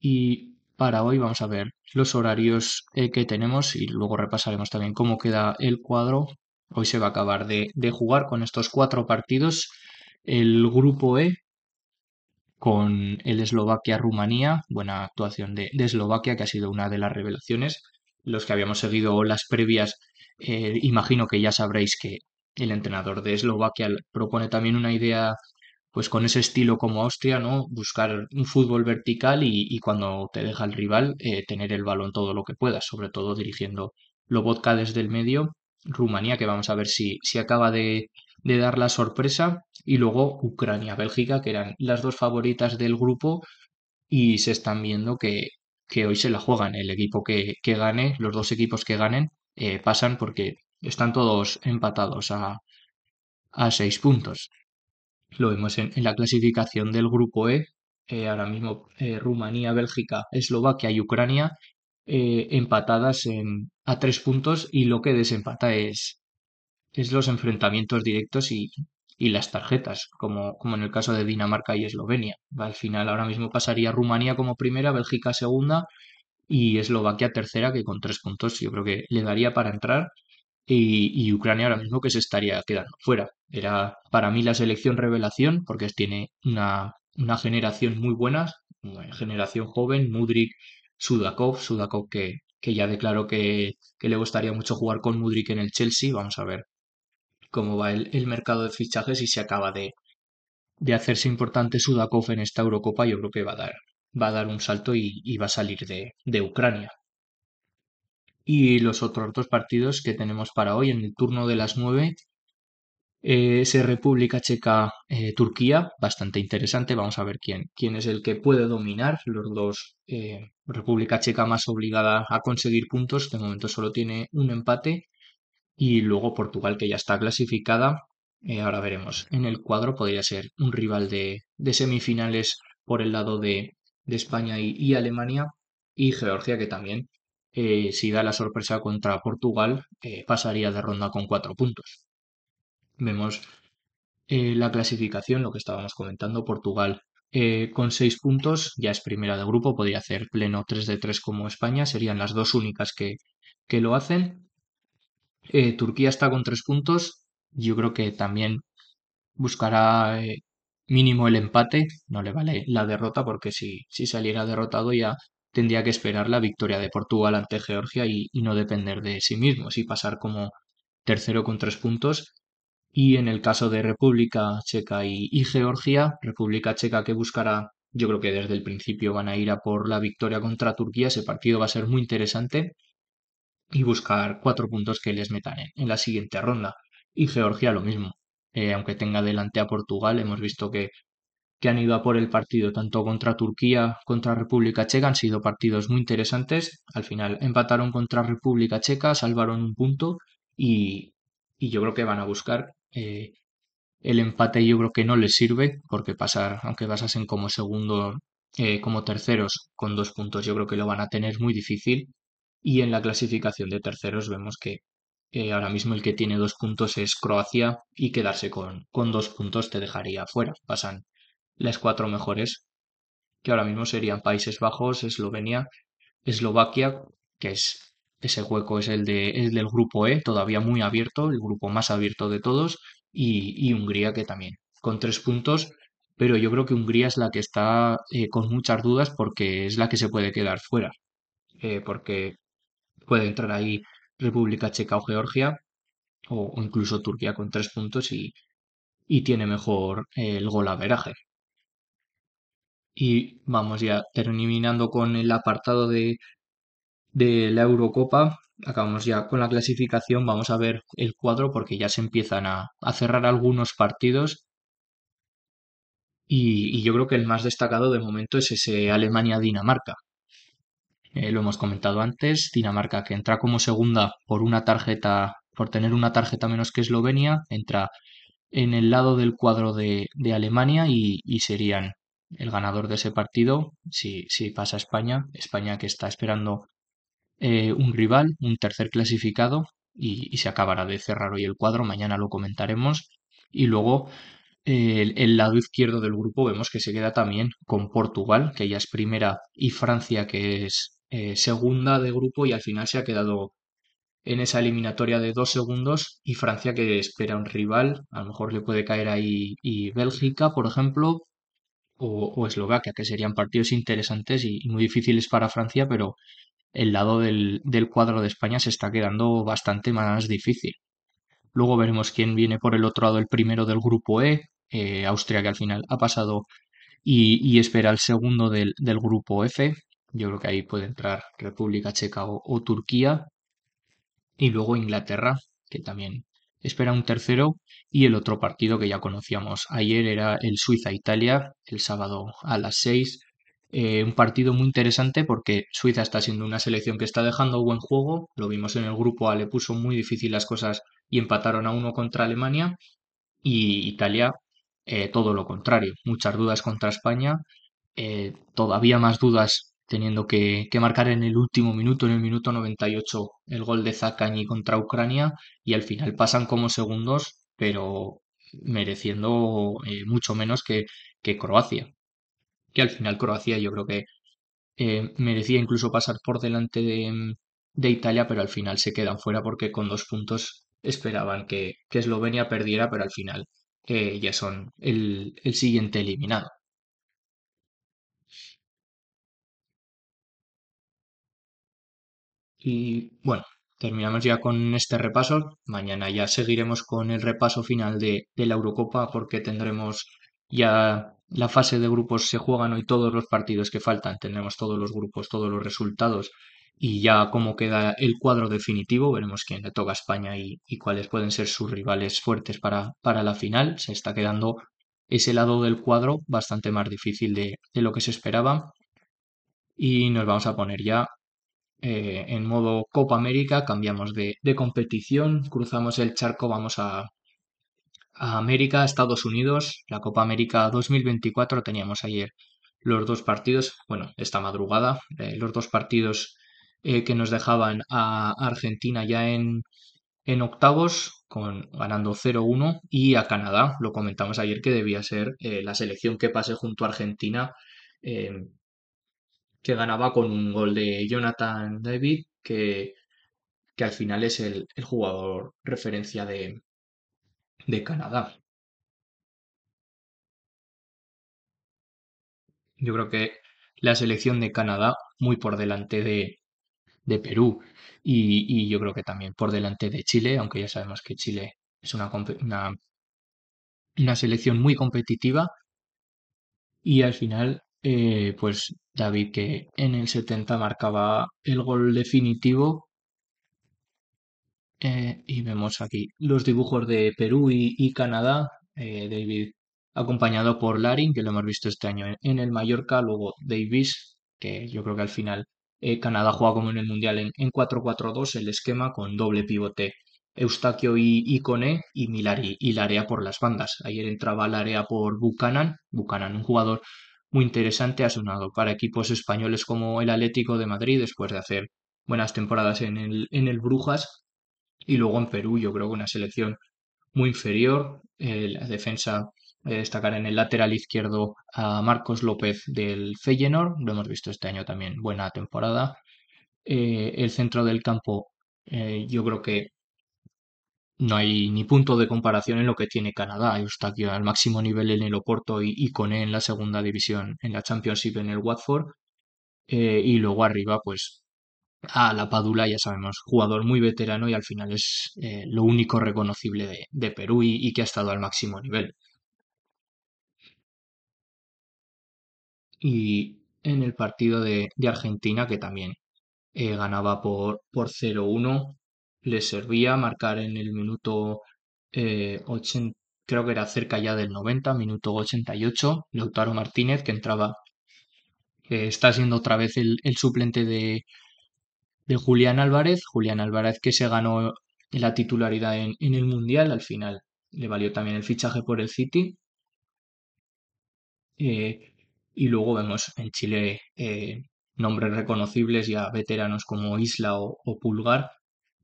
Y para hoy vamos a ver los horarios que tenemos y luego repasaremos también cómo queda el cuadro. Hoy se va a acabar de jugar con estos 4 partidos. El grupo E con el Eslovaquia-Rumanía, buena actuación de Eslovaquia, que ha sido una de las revelaciones. Los que habíamos seguido las previas, imagino que ya sabréis que el entrenador de Eslovaquia propone también una idea pues con ese estilo como Austria, ¿no? Buscar un fútbol vertical y cuando te deja el rival, tener el balón todo lo que puedas, sobre todo dirigiendo Lobotka desde el medio. Rumanía, que vamos a ver si acaba de dar la sorpresa. Y luego Ucrania-Bélgica, que eran las dos favoritas del grupo y se están viendo que hoy se la juegan. El equipo que gane, los dos equipos que ganen, pasan porque están todos empatados a 6 puntos. Lo vemos en la clasificación del grupo E. Ahora mismo Rumanía, Bélgica, Eslovaquia y Ucrania empatadas a 3 puntos y lo que desempata es los enfrentamientos directos y las tarjetas, como en el caso de Dinamarca y Eslovenia. Al final ahora mismo pasaría Rumanía como primera, Bélgica segunda y Eslovaquia tercera, que con 3 puntos yo creo que le daría para entrar y Ucrania ahora mismo que se estaría quedando fuera. Era para mí la selección revelación porque tiene una generación muy buena, una generación joven, Mudryk, Sudakov que ya declaró que le gustaría mucho jugar con Mudryk en el Chelsea. Vamos a ver cómo va el mercado de fichajes y si acaba de hacerse importante Sudakov en esta Eurocopa, yo creo que va a dar un salto y va a salir de Ucrania. Y los otros dos partidos que tenemos para hoy en el turno de las 9 es República Checa, Turquía, bastante interesante. Vamos a ver quién es el que puede dominar. Los dos, República Checa más obligada a conseguir puntos, de momento solo tiene un empate. Y luego Portugal, que ya está clasificada. Ahora veremos. En el cuadro podría ser un rival de semifinales por el lado de España y Alemania. Y Georgia, que también, si da la sorpresa contra Portugal, pasaría de ronda con 4 puntos. Vemos la clasificación, lo que estábamos comentando, Portugal con 6 puntos, ya es primera de grupo, podría hacer pleno 3 de 3 como España, serían las dos únicas que lo hacen. Turquía está con 3 puntos, yo creo que también buscará mínimo el empate, no le vale la derrota porque si saliera derrotado ya tendría que esperar la victoria de Portugal ante Georgia y no depender de sí mismo, y pasar como tercero con 3 puntos. Y en el caso de República Checa y Georgia, República Checa que buscará, yo creo que desde el principio van a ir a por la victoria contra Turquía, ese partido va a ser muy interesante y buscar 4 puntos que les metan en la siguiente ronda. Y Georgia lo mismo. Aunque tenga delante a Portugal, hemos visto que han ido a por el partido tanto contra Turquía, contra República Checa, han sido partidos muy interesantes. Al final empataron contra República Checa, salvaron un punto y yo creo que van a buscar el empate. Yo creo que no les sirve porque pasar, aunque pasasen como segundo, como terceros con 2 puntos, yo creo que lo van a tener muy difícil. Y en la clasificación de terceros vemos que ahora mismo el que tiene 2 puntos es Croacia y quedarse con 2 puntos te dejaría fuera. Pasan las cuatro mejores, que ahora mismo serían Países Bajos, Eslovenia, Eslovaquia, que es ese hueco es el del grupo E, todavía muy abierto, el grupo más abierto de todos, y Hungría que también, con 3 puntos. pero yo creo que Hungría es la que está con muchas dudas porque es la que se puede quedar fuera, porque puede entrar ahí República Checa o Georgia o incluso Turquía con 3 puntos y tiene mejor el golaveraje. Y vamos ya terminando con el apartado de la Eurocopa. Acabamos ya con la clasificación. Vamos a ver el cuadro porque ya se empiezan a cerrar algunos partidos. Y yo creo que el más destacado de momento es ese Alemania-Dinamarca. Lo hemos comentado antes. Dinamarca que entra como segunda por una tarjeta, por tener una tarjeta menos que Eslovenia, entra en el lado del cuadro de Alemania y serían el ganador de ese partido si pasa España. España que está esperando un rival, un tercer clasificado y se acabará de cerrar hoy el cuadro. Mañana lo comentaremos. Y luego el lado izquierdo del grupo vemos que se queda también con Portugal, que ya es primera, y Francia, que es segunda de grupo y al final se ha quedado en esa eliminatoria de 2 segundos y Francia que espera un rival, a lo mejor le puede caer ahí y Bélgica, por ejemplo, o Eslovaquia, que serían partidos interesantes y muy difíciles para Francia, pero el lado del cuadro de España se está quedando bastante más difícil. Luego veremos quién viene por el otro lado, el primero del grupo E, Austria que al final ha pasado y espera el segundo del grupo F. Yo creo que ahí puede entrar República Checa o Turquía y luego Inglaterra, que también espera un tercero, y el otro partido que ya conocíamos ayer era el Suiza-Italia, el sábado a las 6. Un partido muy interesante porque Suiza está siendo una selección que está dejando buen juego, lo vimos en el grupo A, le puso muy difícil las cosas y empataron a uno contra Alemania, y Italia todo lo contrario, muchas dudas contra España, todavía más dudas teniendo que marcar en el último minuto, en el minuto 98, el gol de Zaccagni contra Ucrania y al final pasan como segundos, pero mereciendo mucho menos que Croacia. Que al final Croacia yo creo que merecía incluso pasar por delante de Italia, pero al final se quedan fuera porque con 2 puntos esperaban que Eslovenia perdiera, pero al final ya son el siguiente eliminado. Y bueno, terminamos ya con este repaso. Mañana ya seguiremos con el repaso final de la Eurocopa porque tendremos ya la fase de grupos. Se juegan hoy todos los partidos que faltan. Tendremos todos los grupos, todos los resultados y ya cómo queda el cuadro definitivo. Veremos quién le toca a España y cuáles pueden ser sus rivales fuertes para la final. Se está quedando ese lado del cuadro bastante más difícil de lo que se esperaba. Y nos vamos a poner ya en modo Copa América, cambiamos de competición, cruzamos el charco, vamos a América, Estados Unidos, la Copa América 2024, teníamos ayer los dos partidos, bueno, esta madrugada, los dos partidos que nos dejaban a Argentina ya en octavos, ganando 0-1, y a Canadá, lo comentamos ayer que debía ser la selección que pase junto a Argentina, eh, que ganaba con un gol de Jonathan David, que al final es el jugador referencia de Canadá. Yo creo que la selección de Canadá muy por delante de Perú y yo creo que también por delante de Chile, aunque ya sabemos que Chile es una selección muy competitiva y al final, pues David que en el 70 marcaba el gol definitivo. Y vemos aquí los dibujos de Perú y Canadá. David acompañado por Larin, que lo hemos visto este año en el Mallorca. Luego Davis, que yo creo que al final Canadá juega como en el Mundial en 4-4-2, el esquema con doble pivote. Eustaquio y Koné y Milari y Larea por las bandas. Ayer entraba Larea por Buchanan. Buchanan, un jugador muy interesante, ha sonado para equipos españoles como el Atlético de Madrid después de hacer buenas temporadas en el Brujas y luego en Perú, yo creo que una selección muy inferior. La defensa, destacar en el lateral izquierdo a Marcos López del Feyenoord, lo hemos visto este año también, buena temporada. El centro del campo, yo creo que no hay ni punto de comparación en lo que tiene Canadá. Está aquí al máximo nivel en el Oporto y Koné en la segunda división, en la Championship en el Watford. Y luego arriba, pues a la Padula, ya sabemos, jugador muy veterano y al final es lo único reconocible de Perú y que ha estado al máximo nivel. Y en el partido de Argentina, que también ganaba por 0-1, le servía marcar en el minuto 80, creo que era cerca ya del 90, minuto 88, Lautaro Martínez, que entraba, que está siendo otra vez el suplente de Julián Álvarez que se ganó la titularidad en el Mundial, al final le valió también el fichaje por el City. eh, y luego vemos en Chile nombres reconocibles ya veteranos como Isla o Pulgar,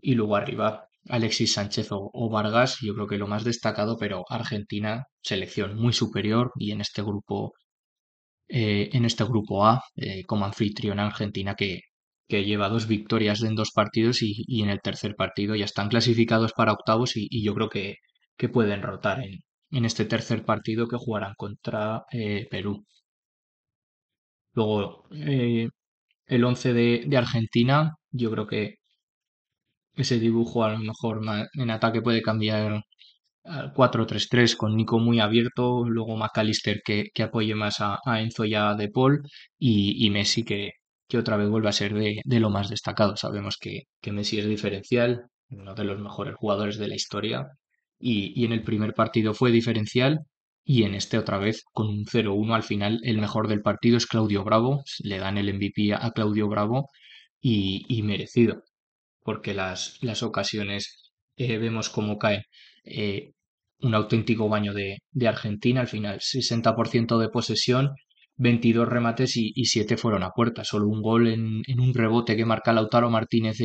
y luego arriba Alexis Sánchez o Vargas, yo creo que lo más destacado, pero Argentina, selección muy superior y en este grupo A, como anfitrión Argentina que lleva dos victorias en dos partidos y en el tercer partido ya están clasificados para octavos y yo creo que pueden rotar en este tercer partido que jugarán contra Perú. Luego, el 11 de Argentina, yo creo que ese dibujo a lo mejor en ataque puede cambiar al 4-3-3 con Nico muy abierto, luego McAllister que apoye más a Enzo y a De Paul y Messi que otra vez vuelve a ser de lo más destacado. Sabemos que Messi es diferencial, uno de los mejores jugadores de la historia y en el primer partido fue diferencial y en este otra vez con un 0-1 al final el mejor del partido es Claudio Bravo, le dan el MVP a Claudio Bravo y merecido porque las ocasiones vemos cómo caen. Eh, un auténtico baño de Argentina, al final 60% de posesión, 22 remates y 7 fueron a puerta. Solo un gol en un rebote que marca Lautaro Martínez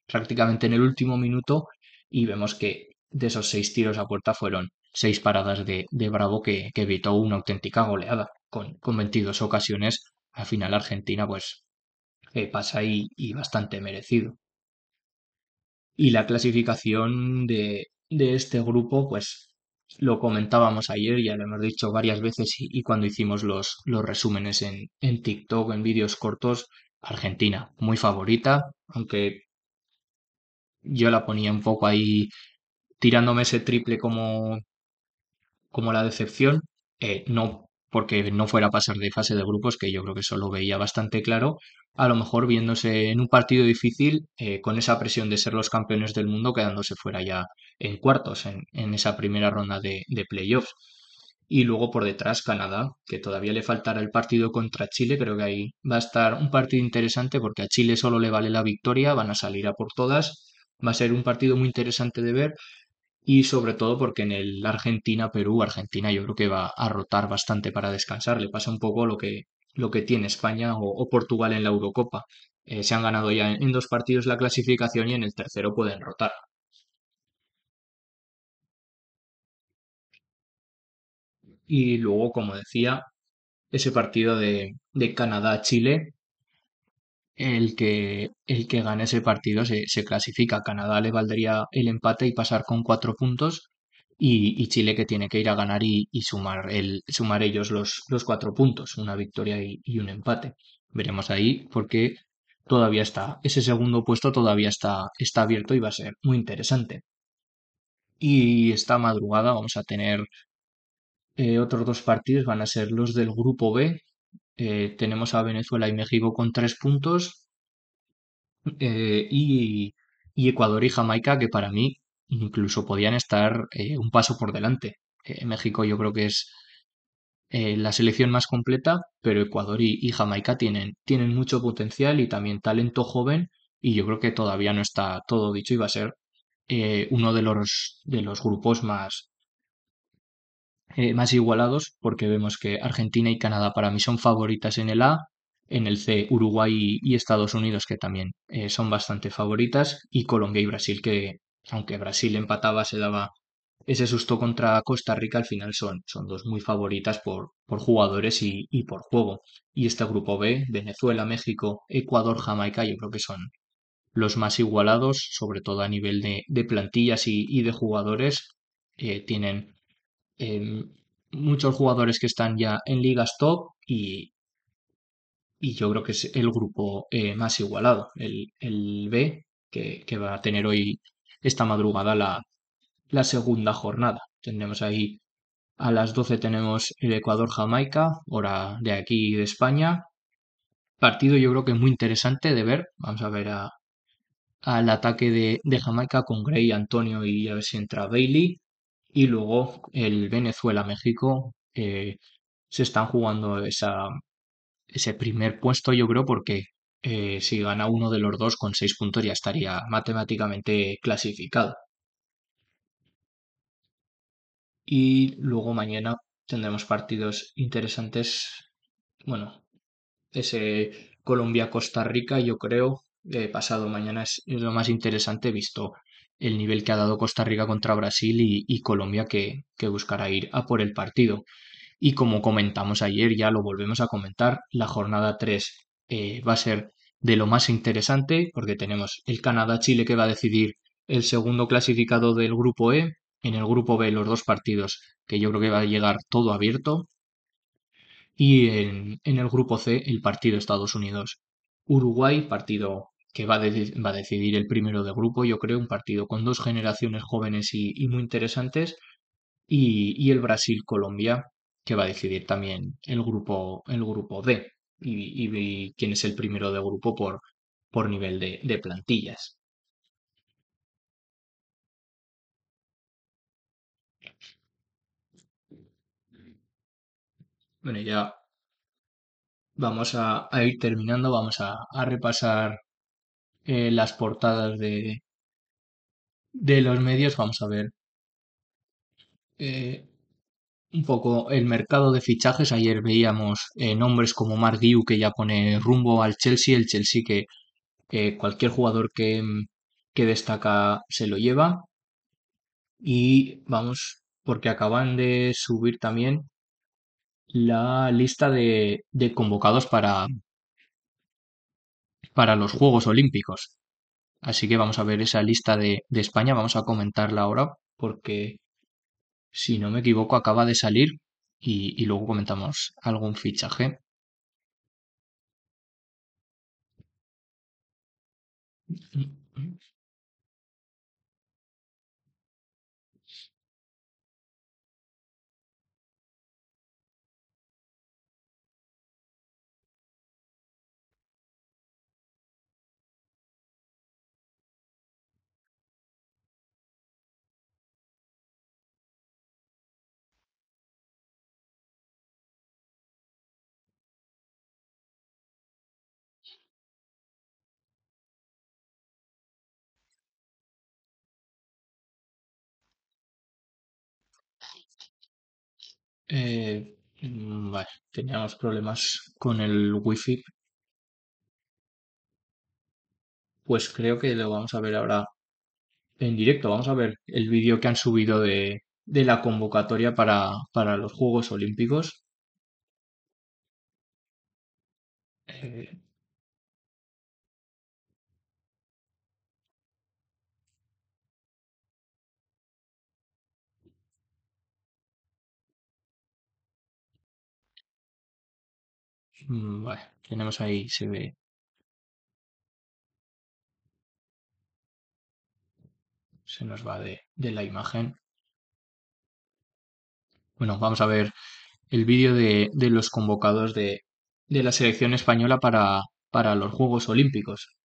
prácticamente en el último minuto y vemos que de esos 6 tiros a puerta fueron 6 paradas de Bravo que evitó una auténtica goleada. Con 22 ocasiones, al final Argentina pues pasa y bastante merecido. Y la clasificación de este grupo, pues lo comentábamos ayer, ya lo hemos dicho varias veces y cuando hicimos los resúmenes en TikTok, en vídeos cortos, Argentina, muy favorita, aunque yo la ponía un poco ahí tirándome ese triple como la decepción, no porque no fuera a pasar de fase de grupos, que yo creo que eso lo veía bastante claro, a lo mejor viéndose en un partido difícil, con esa presión de ser los campeones del mundo, quedándose fuera ya en cuartos, en esa primera ronda de playoffs. Y luego por detrás Canadá, que todavía le faltará el partido contra Chile, creo que ahí va a estar un partido interesante porque a Chile solo le vale la victoria, van a salir a por todas, va a ser un partido muy interesante de ver y sobre todo porque en el Argentina-Perú, Argentina yo creo que va a rotar bastante para descansar. Le pasa un poco lo que tiene España o Portugal en la Eurocopa. Se han ganado ya en dos partidos la clasificación y en el tercero pueden rotar. Y luego, como decía, ese partido de Canadá-Chile, el que gane ese partido se clasifica. Canadá le valdría el empate y pasar con 4 puntos. Y Chile que tiene que ir a ganar y sumar ellos los 4 puntos, una victoria y un empate. Veremos ahí porque todavía ese segundo puesto todavía está abierto y va a ser muy interesante. Y esta madrugada vamos a tener otros dos partidos, van a ser los del grupo B. Tenemos a Venezuela y México con 3 puntos y Ecuador y Jamaica, que para mí incluso podían estar un paso por delante. México yo creo que es la selección más completa, pero Ecuador y Jamaica tienen mucho potencial y también talento joven y yo creo que todavía no está todo dicho y va a ser uno de los grupos más igualados porque vemos que Argentina y Canadá para mí son favoritas en el A, en el C Uruguay y Estados Unidos que también son bastante favoritas y Colombia y Brasil que aunque Brasil empataba se daba ese susto contra Costa Rica al final son dos muy favoritas por jugadores y por juego. Y este grupo B, Venezuela, México, Ecuador, Jamaica, yo creo que son los más igualados, sobre todo a nivel de plantillas y de jugadores. Tienen eh, muchos jugadores que están ya en ligas top y yo creo que es el grupo más igualado, el B, que va a tener hoy, esta madrugada, la segunda jornada. Tendremos ahí a las 12 tenemos el Ecuador-Jamaica, hora de aquí de España. Partido yo creo que muy interesante de ver. Vamos a ver al ataque de Jamaica con Gray, Antonio y a ver si entra Bailey. Y luego el Venezuela-México. Se están jugando ese primer puesto, yo creo, porque si gana uno de los dos con 6 puntos ya estaría matemáticamente clasificado. Y luego mañana tendremos partidos interesantes. Bueno, ese Colombia-Costa Rica, yo creo, pasado mañana es lo más interesante visto el nivel que ha dado Costa Rica contra Brasil y Colombia que buscará ir a por el partido. Y como comentamos ayer, ya lo volvemos a comentar, la jornada 3 va a ser de lo más interesante porque tenemos el Canadá-Chile que va a decidir el segundo clasificado del grupo E. En el grupo B los dos partidos que yo creo que va a llegar todo abierto. Y en el grupo C el partido Estados Unidos-Uruguay, partido que va a decidir el primero de grupo, yo creo, un partido con dos generaciones jóvenes y muy interesantes y el Brasil-Colombia, que va a decidir también el grupo D y quién es el primero de grupo por nivel de plantillas. Bueno, ya vamos a ir terminando, vamos a repasar las portadas de los medios, vamos a ver eh, un poco el mercado de fichajes. Ayer veíamos nombres como Mark Guiu que ya pone rumbo al Chelsea, el Chelsea que cualquier jugador que destaca se lo lleva. Y vamos, porque acaban de subir también la lista de convocados para los Juegos Olímpicos. Así que vamos a ver esa lista de España, vamos a comentarla ahora, porque si no me equivoco acaba de salir y luego comentamos algún fichaje. Vale, teníamos problemas con el wifi, pues creo que lo vamos a ver ahora en directo. Vamos a ver el vídeo que han subido de la convocatoria para los Juegos Olímpicos. Eh, vale, tenemos ahí, se ve, se nos va de la imagen. Bueno, vamos a ver el vídeo de los convocados de la selección española para los Juegos Olímpicos.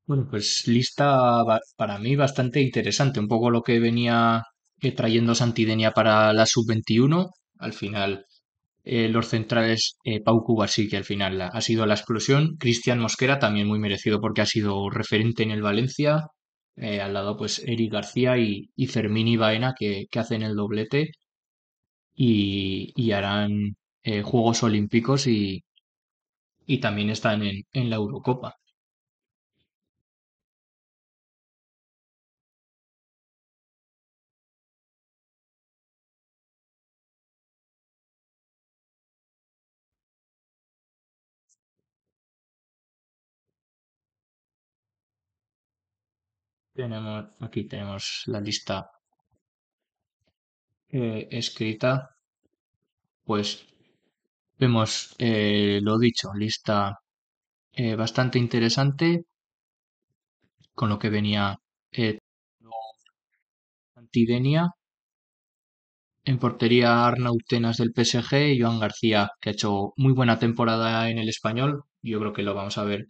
Bueno, pues lista para mí bastante interesante. Un poco lo que venía trayendo Santidenia para la sub-21. Al final, los centrales, Pau Cubarsí, que al final ha sido la explosión. Cristian Mosquera también muy merecido porque ha sido referente en el Valencia. Al lado, pues Eric García y Fermín y Baena que hacen el doblete y harán Juegos Olímpicos y también están en la Eurocopa. Aquí tenemos la lista escrita. Pues vemos, lo dicho, lista bastante interesante con lo que venía eh, Antidenia. En portería Arnau Tenas del PSG y Joan García, que ha hecho muy buena temporada en el Español. Yo creo que lo vamos a ver.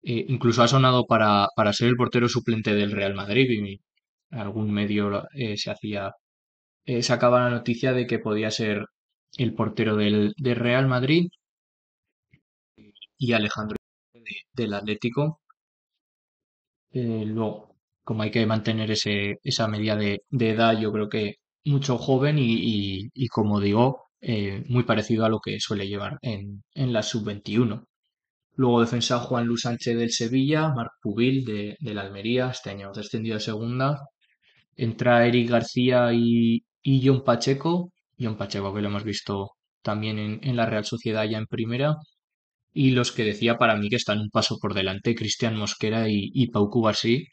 Incluso ha sonado para ser el portero suplente del Real Madrid y algún medio sacaba la noticia de que podía ser el portero del Real Madrid y Alejandro del Atlético. Luego, como hay que mantener esa media de edad, yo creo que mucho joven y como digo, muy parecido a lo que suele llevar en la sub-21. Luego defensa Juan Luis Sánchez del Sevilla, Marc Pubil del Almería, este año descendido de segunda. Entra Eric García y John Pacheco. John Pacheco que lo hemos visto también en la Real Sociedad ya en primera. Y los que decía para mí que están un paso por delante, Cristian Mosquera y Pau Cubarsí,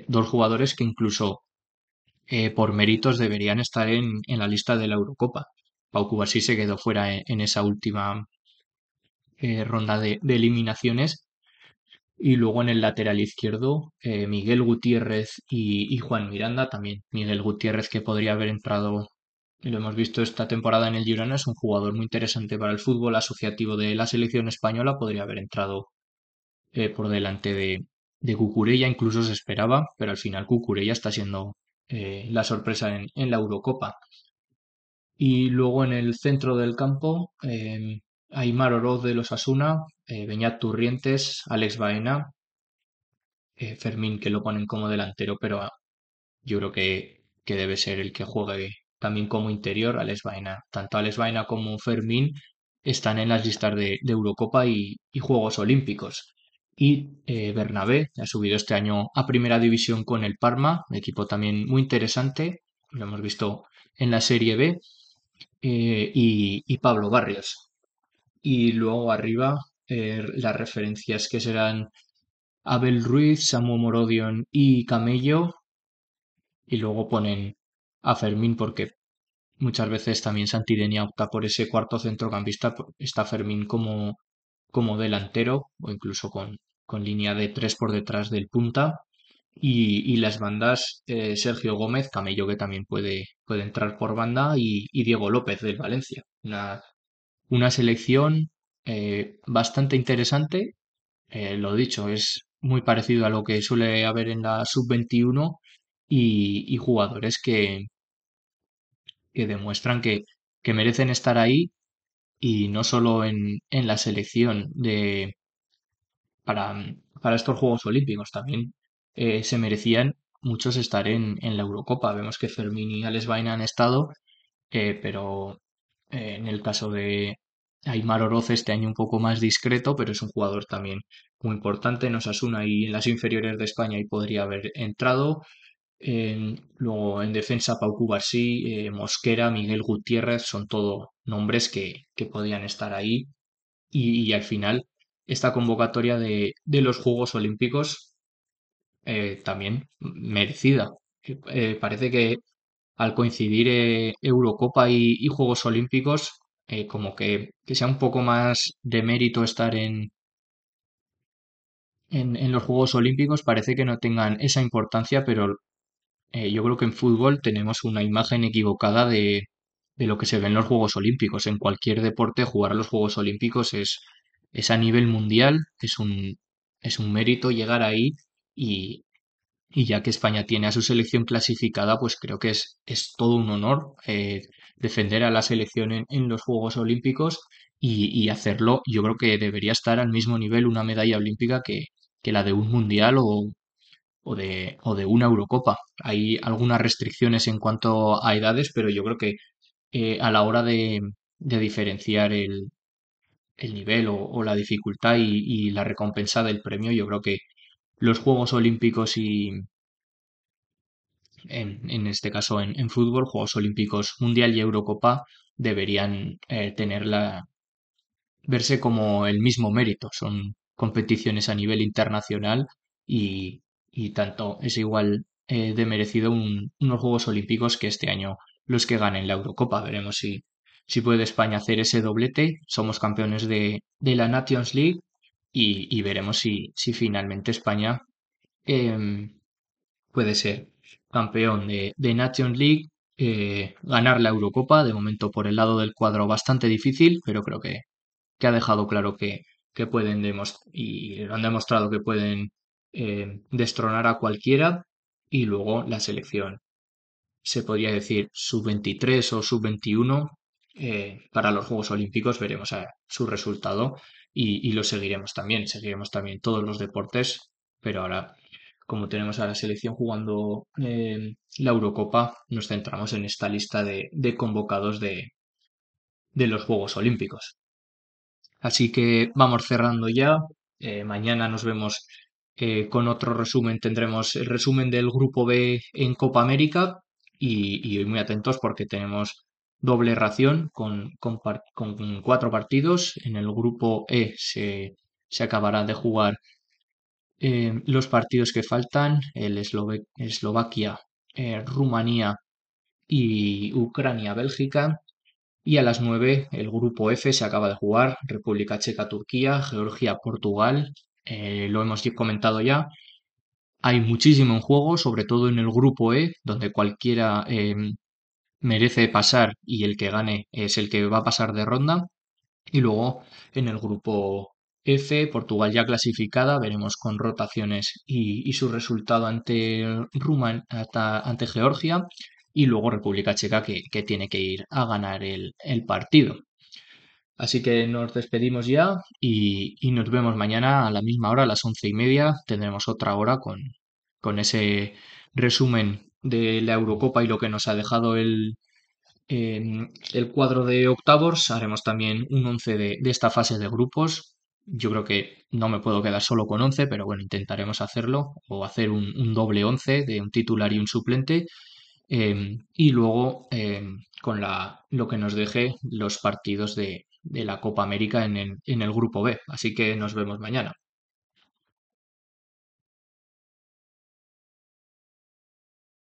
dos jugadores que incluso por méritos deberían estar en la lista de la Eurocopa. Pau Cubarsí se quedó fuera en esa última ronda de eliminaciones. Y luego en el lateral izquierdo, Miguel Gutiérrez y Juan Miranda también. Miguel Gutiérrez que podría haber entrado, lo hemos visto esta temporada en el Girona, es un jugador muy interesante para el fútbol asociativo de la selección española, podría haber entrado por delante de Cucurella, incluso se esperaba, pero al final Cucurella está siendo la sorpresa en la Eurocopa. Y luego en el centro del campo, Aimar Oroz de los Asuna, Beñat Turrientes, Alex Baena, Fermín que lo ponen como delantero, pero yo creo que debe ser el que juegue también como interior, Alex Baena. Tanto Alex Baena como Fermín están en las listas de Eurocopa y Juegos Olímpicos. Y Bernabé ha subido este año a Primera División con el Parma, un equipo también muy interesante, lo hemos visto en la Serie B, y Pablo Barrios. Y luego arriba las referencias que serán Abel Ruiz, Samu Morodion y Camello, y luego ponen a Fermín porque muchas veces también Santidenia opta por ese cuarto centrocampista, está Fermín como delantero o incluso con línea de tres por detrás del punta. Y las bandas, Sergio Gómez, Camello que también puede entrar por banda y Diego López del Valencia. Una selección bastante interesante, lo dicho, es muy parecido a lo que suele haber en la sub-21 y jugadores que demuestran que merecen estar ahí y no solo en la selección para, para estos Juegos Olímpicos, también se merecían muchos estar en la Eurocopa. Vemos que Fermín y Alex Baena han estado, pero en el caso de Aimar Oroz este año un poco más discreto, pero es un jugador también muy importante en Osasuna y en las inferiores de España y podría haber entrado. Luego en defensa Pau Cubarsí, Mosquera, Miguel Gutiérrez, son todo nombres que podían estar ahí y al final esta convocatoria de los Juegos Olímpicos también merecida. Parece que al coincidir Eurocopa y Juegos Olímpicos, como que sea un poco más de mérito estar en los Juegos Olímpicos, parece que no tengan esa importancia, pero yo creo que en fútbol tenemos una imagen equivocada de lo que se ve en los Juegos Olímpicos. En cualquier deporte, jugar a los Juegos Olímpicos es a nivel mundial, es un mérito llegar ahí y ya que España tiene a su selección clasificada, pues creo que es todo un honor defender a la selección en los Juegos Olímpicos y hacerlo. Yo creo que debería estar al mismo nivel una medalla olímpica que la de un mundial o de una Eurocopa. Hay algunas restricciones en cuanto a edades, pero yo creo que a la hora de diferenciar el nivel o la dificultad y la recompensa del premio, yo creo que los Juegos Olímpicos en este caso en fútbol, Juegos Olímpicos Mundial y Eurocopa deberían verse como el mismo mérito. Son competiciones a nivel internacional y, y tanto es igual de merecido unos Juegos Olímpicos que este año los que ganen la Eurocopa. Veremos si puede España hacer ese doblete. Somos campeones de la Nations League y veremos si finalmente España em, puede ser campeón de Nations League, ganar la Eurocopa, de momento por el lado del cuadro bastante difícil, pero creo que ha dejado claro que pueden y han demostrado que pueden destronar a cualquiera y luego la selección se podría decir sub-23 o sub-21 para los Juegos Olímpicos veremos su resultado y lo seguiremos también todos los deportes, pero ahora como tenemos a la selección jugando la Eurocopa, nos centramos en esta lista de convocados de los Juegos Olímpicos. Así que vamos cerrando ya. Mañana nos vemos con otro resumen. Tendremos el resumen del Grupo B en Copa América y muy atentos porque tenemos doble ración con 4 partidos. En el Grupo E se acabará de jugar los partidos que faltan, Eslovaquia, Rumanía y Ucrania-Bélgica. Y a las 9 el grupo F se acaba de jugar, República Checa, Turquía, Georgia, Portugal. Lo hemos comentado ya. Hay muchísimo en juego, sobre todo en el grupo E, donde cualquiera merece pasar y el que gane es el que va a pasar de ronda. Y luego en el grupo F, Portugal ya clasificada, veremos con rotaciones y su resultado ante Georgia. Y luego República Checa que tiene que ir a ganar el partido. Así que nos despedimos ya y nos vemos mañana a la misma hora, a las 11:30. Tendremos otra hora con ese resumen de la Eurocopa y lo que nos ha dejado el cuadro de octavos. Haremos también un 11 de esta fase de grupos. Yo creo que no me puedo quedar solo con 11, pero bueno, intentaremos hacerlo o hacer un doble 11 de un titular y un suplente. Y luego con lo que nos deje los partidos de la Copa América en el grupo B. Así que nos vemos mañana.